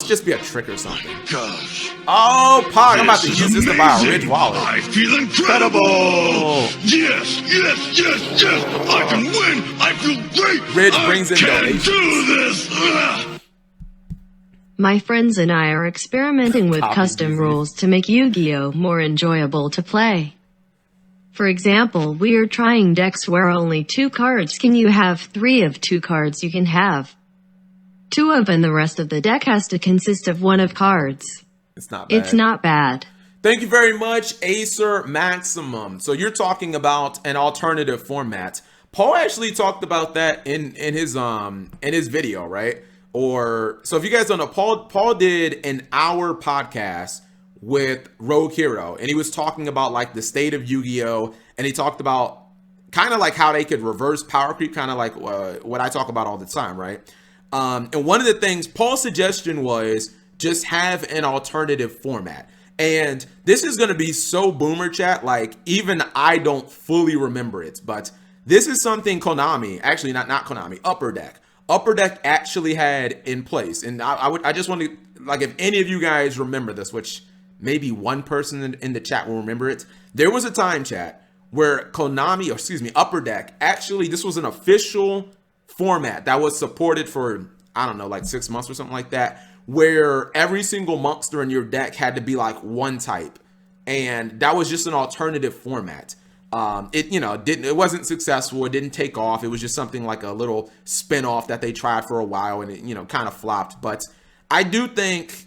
must just be a trick or something. Gosh. Oh, Pog, I'm about to use this to buy a rich Amazing. wallet. I feel incredible. Yes. I can win. I feel great. Ridge brings in I can donations. do this. My friends and I are experimenting with Copy custom easy. rules to make Yu-Gi-Oh! More enjoyable to play. For example, we are trying decks where only 2 cards can you have, 3 of 2 cards you can have 2 of, and the rest of the deck has to consist of 1 of cards. It's not bad. It's not bad. Thank you very much, Acer Maximum. So you're talking about an alternative format. Paul actually talked about that in his video, right? Or so if you guys don't know, Paul did an hour podcast with Rogue Hero, and he was talking about like the state of Yu-Gi-Oh, and he talked about kind of like how they could reverse power creep, kind of like what I talk about all the time, right? And one of the things Paul's suggestion was just have an alternative format. And this is going to be so boomer chat, like even I don't fully remember it, but this is something Konami, actually not Konami, Upper Deck actually had in place. And I just want to, like, if any of you guys remember this, which maybe one person in the chat will remember it. There was a time, chat, where Upper Deck, actually, this was an official format that was supported for, I don't know, like 6 months or something like that, where every single monster in your deck had to be like one type. And that was just an alternative format. It wasn't successful. It didn't take off. It was just something like a little spin-off that they tried for a while, and it, kind of flopped. But I do think,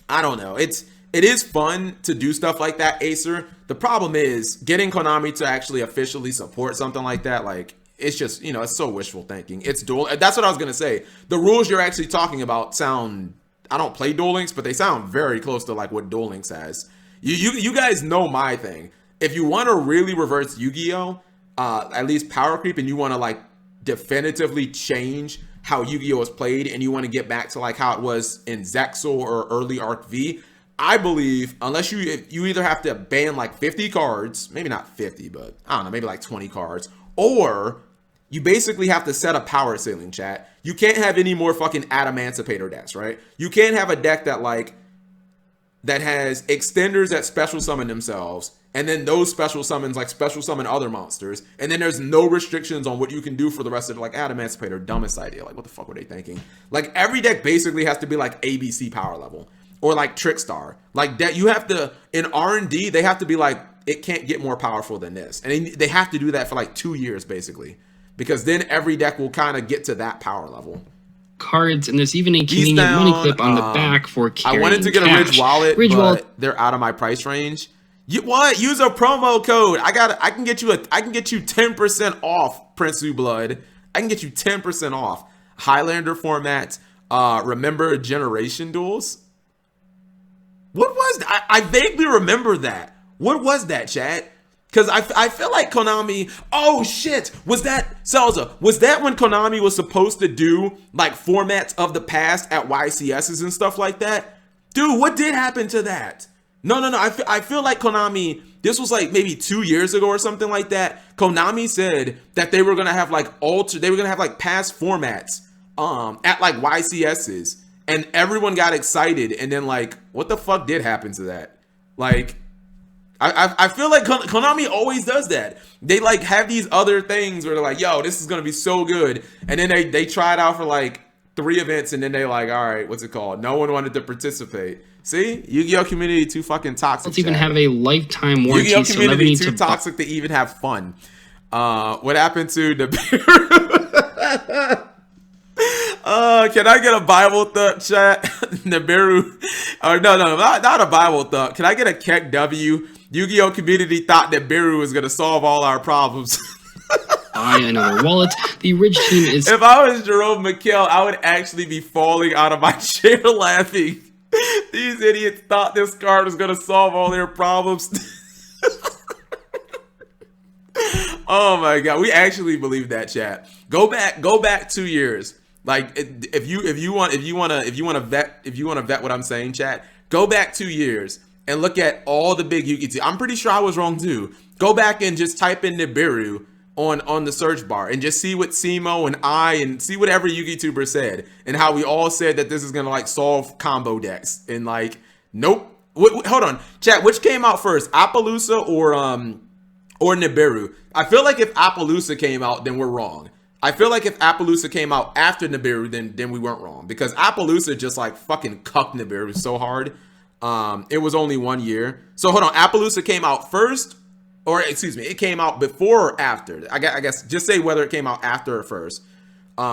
I don't know, it is fun to do stuff like that, Acer. The problem is getting Konami to actually officially support something like that. Like, it's just, it's so wishful thinking. It's dual. That's what I was going to say. The rules you're actually talking about sound, I don't play Duel Links, but they sound very close to like what Duel Links has. You guys know my thing. If you want to really reverse Yu-Gi-Oh, at least power creep, and you want to like definitively change how Yu-Gi-Oh is played, and you want to get back to like how it was in Zexal or early Arc V, I believe, unless you either have to ban like 50 cards, maybe not 50, but I don't know, maybe like 20 cards, or you basically have to set a power ceiling, chat. You can't have any more fucking Adamancipator decks, right? You can't have a deck that has extenders that special summon themselves, and then those special summons like special summon other monsters, and then there's no restrictions on what you can do for the rest of it. Like Adamancipator, dumbest idea. Like, what the fuck were they thinking? Like, every deck basically has to be like ABC power level, or like Trickstar. Like that, you have to, in R&D, they have to be like, it can't get more powerful than this, and they have to do that for like 2 years basically, because then every deck will kind of get to that power level. Cards, and there's even a convenient money clip on the back for carrying I wanted to get cash. a Ridge wallet, but they're out of my price range. What? Use a promo code. I can get you 10% off, Prince U Blood. I can get you 10% off. Highlander format. Remember Generation Duels? What was that? I vaguely remember that. What was that, chat? Because I feel like Konami, oh shit, was that, Salza, was that when Konami was supposed to do like formats of the past at YCSs and stuff like that? Dude, what did happen to that? No, I feel like Konami, this was like maybe 2 years ago or something like that. Konami said that they were going to have like past formats at like YCSs, and everyone got excited, and then like, what the fuck did happen to that? Like, I feel like Konami always does that. They like have these other things where they're like, yo, this is going to be so good. And then they try it out for like 3 events, and then they like, all right, what's it called? No one wanted to participate. See? Yu-Gi-Oh community too fucking toxic. Let's even have a lifetime warranty. Yu-Gi-Oh community so too toxic to even have fun. What happened to the can I get a Bible thought, chat? Nibiru. No, not a Bible thought. Can I get a Keck W? Yu-Gi-Oh community thought that Biru was going to solve all our problems. Buy another wallet. The Ridge team is... If I was Jerome McKell, I would actually be falling out of my chair laughing. These idiots thought this card was going to solve all their problems. Oh my god, we actually believe that, chat. Go back 2 years. Like, if you want to vet what I'm saying, chat, go back 2 years and look at all the big Yu-Gi-Oh! I'm pretty sure I was wrong too. Go back and just type in Nibiru on the search bar and just see what Simo and I and see what every YouTuber said and how we all said that this is gonna like solve combo decks and like nope. Hold on, chat. Which came out first, Appaloosa or Nibiru? I feel like if Appaloosa came out, then we're wrong. I feel like if Appaloosa came out after Nibiru, then we weren't wrong because Appaloosa just like fucking cucked Nibiru so hard. It was only 1 year. So hold on, Appaloosa came out first. Or excuse me, it came out before or after. I guess just say whether it came out after or first.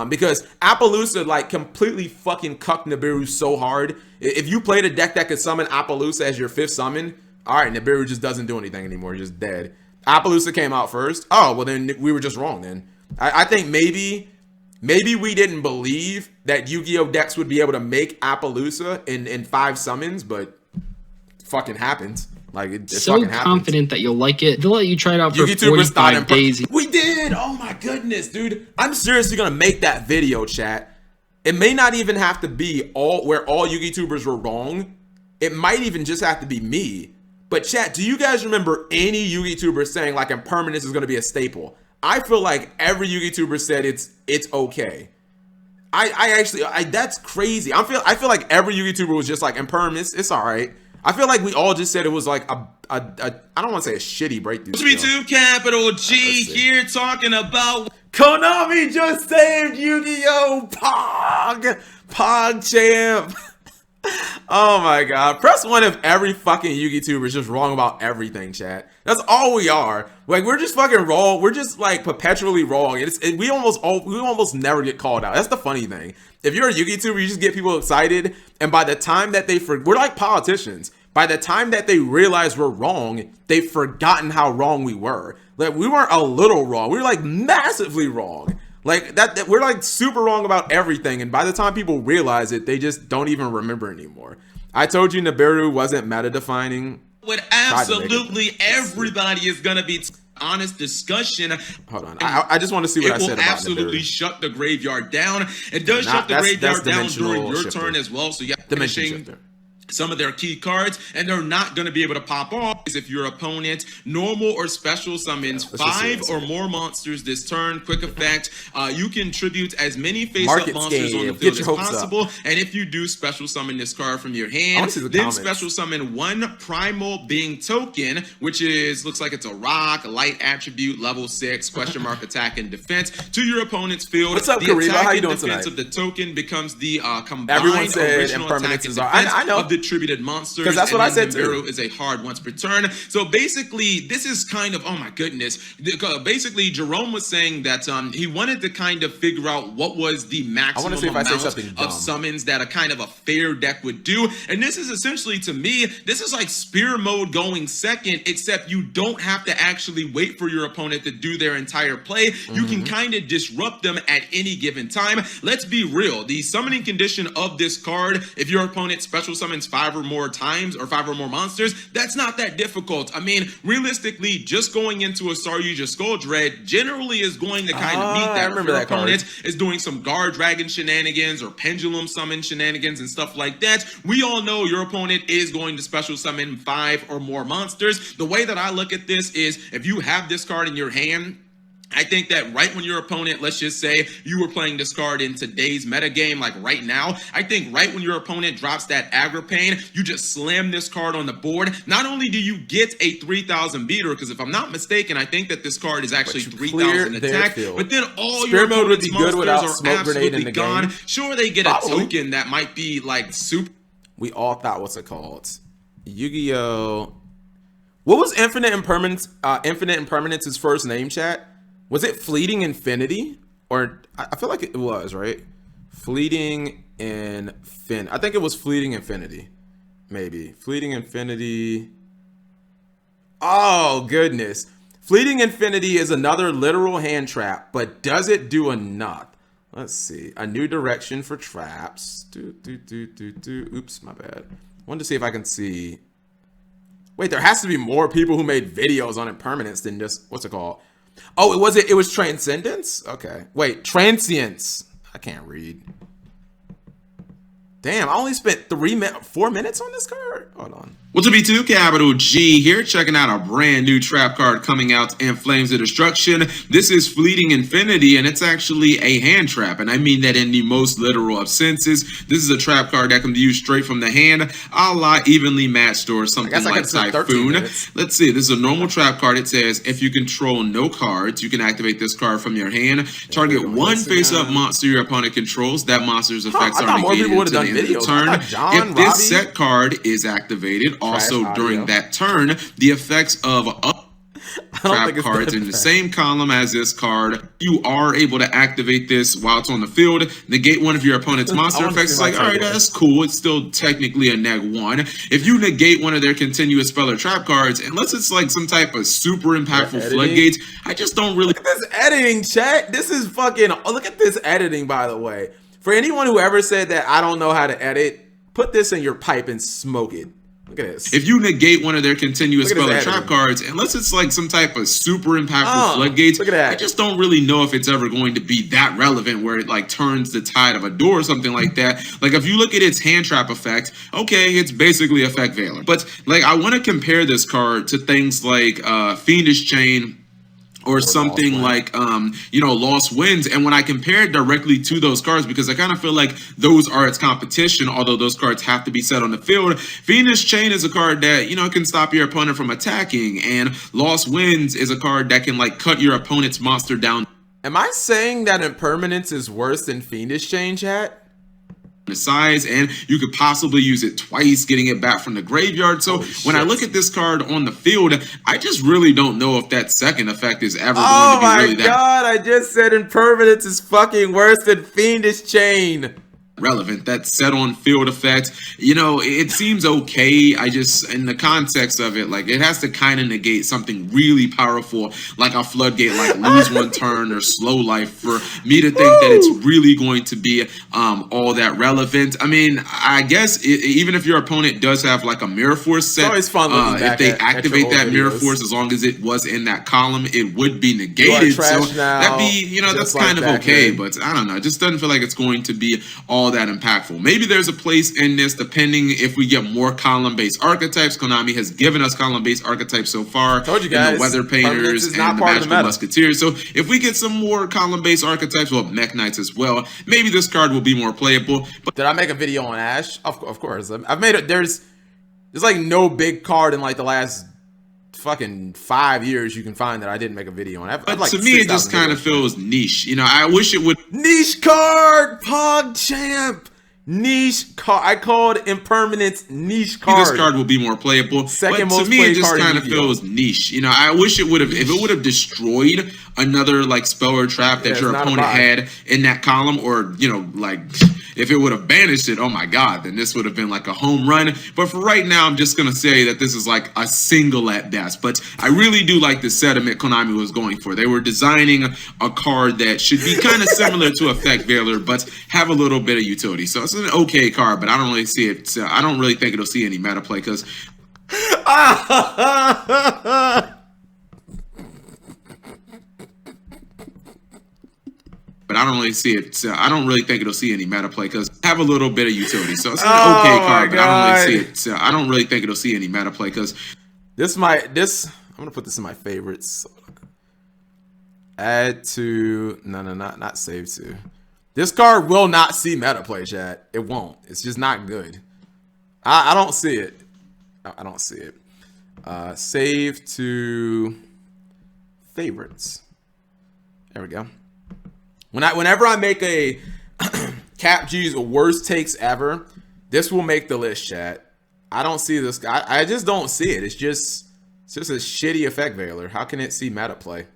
Because Appaloosa like completely fucking cucked Nibiru so hard. If you played a deck that could summon Appaloosa as your 5th summon, all right, Nibiru just doesn't do anything anymore. He's just dead. Appaloosa came out first. Oh, well then we were just wrong then. I think maybe we didn't believe that Yu-Gi-Oh! Decks would be able to make Appaloosa in 5 summons, but fucking happens. Like it so confident that you'll like it. They'll let you try it out for YouTubers 45 days. We did. Oh my goodness, dude. I'm seriously gonna make that video, chat. It may not even have to be where all YouTubers were wrong. It might even just have to be me. But chat, do you guys remember any YouTuber saying like impermanence is gonna be a staple? I feel like every YouTuber said it's okay. I actually that's crazy. I feel like every YouTuber was just like impermanence. It's all right. I feel like we all just said it was like I don't want to say a shitty breakthrough. MegaCapitalG here talking about Konami just saved Yu-Gi-Oh! Pog champ. Oh my god. Press 1 if every fucking YouTuber is just wrong about everything, chat. That's all we are. Like we're just fucking wrong. We're just like perpetually wrong. We almost never get called out. That's the funny thing. If you're a YouTuber, you just get people excited, and by the time that we're like politicians. By the time that they realize we're wrong, they've forgotten how wrong we were. Like we weren't a little wrong. We were like massively wrong. Like that we're like super wrong about everything, and by the time people realize it, they just don't even remember anymore. I told you Nibiru wasn't meta defining. what absolutely everybody is gonna be honest discussion. Hold on, I just want to see what I said about Nibiru. It will absolutely shut the graveyard down. It does shut the graveyard down during your turn as well, so you have finishing some of their key cards, and they're not going to be able to pop off if your opponent normal or special summons 5 or more monsters this turn. Quick effect, you can tribute as many face-up monsters on the field as possible, and if you do special summon this card from your hand, then special summon 1 primal being token, which looks like it's a rock, a light attribute, level 6, question mark attack and defense, to your opponent's field. What's up, the Kariba? attack How you and doing defense tonight? of the token becomes the combined original attack and defense of the attributed monsters, because that's what I said too. Nibiru is a hard once per turn. So basically, this is kind of, oh my goodness. Basically, Jerome was saying that he wanted to kind of figure out what was the maximum amount of summons that a kind of a fair deck would do. And this is essentially, to me, this is like spear mode going second, except you don't have to actually wait for your opponent to do their entire play. You can kind of disrupt them at any given time. Let's be real. The summoning condition of this card, if your opponent special summons 5 or more times or 5 or more monsters, that's not that difficult. I mean, realistically, just going into a Saryuja Skull Dread generally is going to kind of meet that. If your opponent is doing some Guard Dragon shenanigans or Pendulum Summon shenanigans and stuff like that, we all know your opponent is going to special summon 5 or more monsters. The way that I look at this is, if you have this card in your hand, I think that right when your opponent, let's just say you were playing this card in today's meta game, like right now, I think right when your opponent drops that aggro pain, you just slam this card on the board. Not only do you get a 3,000 beater, because if I'm not mistaken, I think that this card is actually 3,000 attack, but then all your opponent's monsters are absolutely gone. Sure, they get a token that might be like super. We all thought, what's it called? Yu-Gi-Oh! What was Infinite Impermanence's first name, chat? Was it Fleeting Infinity? Or I feel like it was, right? Fleeting Infin. I think it was Fleeting Infinity. Maybe. Fleeting Infinity. Oh, goodness. Fleeting Infinity is another literal hand trap, but does it do enough? Let's see. A new direction for traps. Oops, my bad. Wanted to see if I can see. Wait, there has to be more people who made videos on impermanence than just, what's it called? Oh, it was Transcendence? Okay. Wait, Transience. I can't read. Damn, I only spent 4 minutes on this card. Hold on. Well, to be MegaCapitalG here, checking out a brand new trap card coming out in Flames of Destruction. This is Fleeting Infinity, and it's actually a hand trap, and I mean that in the most literal of senses. This is a trap card that can be used straight from the hand, a la Evenly Matched or something like Typhoon. Let's see, this is a normal trap card. It says, if you control no cards, you can activate this card from your hand. Target one face-up monster your opponent controls. That monster's effects are negated until the end of the turn. If this set card is activated, also during that turn, the effects of trap cards in the same column as this card, you are able to activate this while it's on the field, negate one of your opponent's monster effects. It's like, all right, that's cool. It's still technically a -1. If you negate one of their continuous spell or trap cards, unless it's like some type of super impactful floodgates, I just don't really. Look at this editing, chat. This is fucking. Oh, look at this editing, by the way. For anyone who ever said that I don't know how to edit, put this in your pipe and smoke it. Look at this. If you negate one of their continuous spell or trap cards, unless it's like some type of super impactful floodgates, look at that. I just don't really know if it's ever going to be that relevant where it like turns the tide of a door or something like that. Like if you look at its hand trap effect, okay, it's basically Effect Veiler. But like I want to compare this card to things like Fiendish Chain, or something like, you know, Lost Winds. And when I compare it directly to those cards, because I kind of feel like those are its competition, although those cards have to be set on the field, Fiendish Chain is a card that, you know, can stop your opponent from attacking. And Lost Winds is a card that can, like, cut your opponent's monster down. Am I saying that Impermanence is worse than Fiendish Chain, chat? The size, and you could possibly use it twice, getting it back from the graveyard. So when I look at this card on the field, I just really don't know if that second effect is ever going to be really that. Oh my god, I just said Impermanence is fucking worse than Fiendish Chain. Relevant. That set on field effect, you know, it seems okay. I just, in the context of it, like it has to kind of negate something really powerful like a floodgate, like lose one turn or slow life, for me to think that it's really going to be all that relevant. I mean, I guess even if your opponent does have like a Mirror Force set, if they activate that Mirror Force, as long as it was in that column, it would be negated. So that'd be, you know, that's kind of okay. But I don't know. It just doesn't feel like it's going to be all that impactful. Maybe there's a place in this depending if we get more column-based archetypes. Konami has given us column-based archetypes so far. Told you guys, the Weather Painters and the Magical Musketeers. So if we get some more column-based archetypes, well, Mech Knights as well, maybe this card will be more playable. But did I make a video on Ash? Of course. I've made it. There's like no big card in like the last fucking 5 years you can find that I didn't make a video on. But like to me, it just kind of feels niche. You know, I wish it would. Niche card, PogChamp. Niche card. I called Impermanence niche card. This card will be more playable. Second but most to me, it just kind of Yu-Gi-Oh! feels niche. You know, I wish it would have, if it would have destroyed another like spell or trap that your opponent had in that column, or you know, like if it would have banished it, oh my god, then this would have been like a home run. But for right now, I'm just gonna say that this is like a single at best. But I really do like the sentiment Konami was going for. They were designing a card that should be kind of similar to Effect Veiler, but have a little bit of utility. So it's an okay card, but I don't really see it. I don't really think it'll see any meta play because. But I don't really see it. I don't really think it'll see any meta play because have a little bit of utility. So it's an okay card, but I don't really see it. I don't really think it'll see any meta play because I'm gonna put this in my favorites. Add to not save to. This card will not see meta play, chat. It won't. It's just not good. I don't see it. I don't see it. Save to favorites. There we go. Whenever I make a CapG's worst takes ever, this will make the list, chat. I don't see this guy. I just don't see it. It's just a shitty Effect Veiler. How can it see meta play?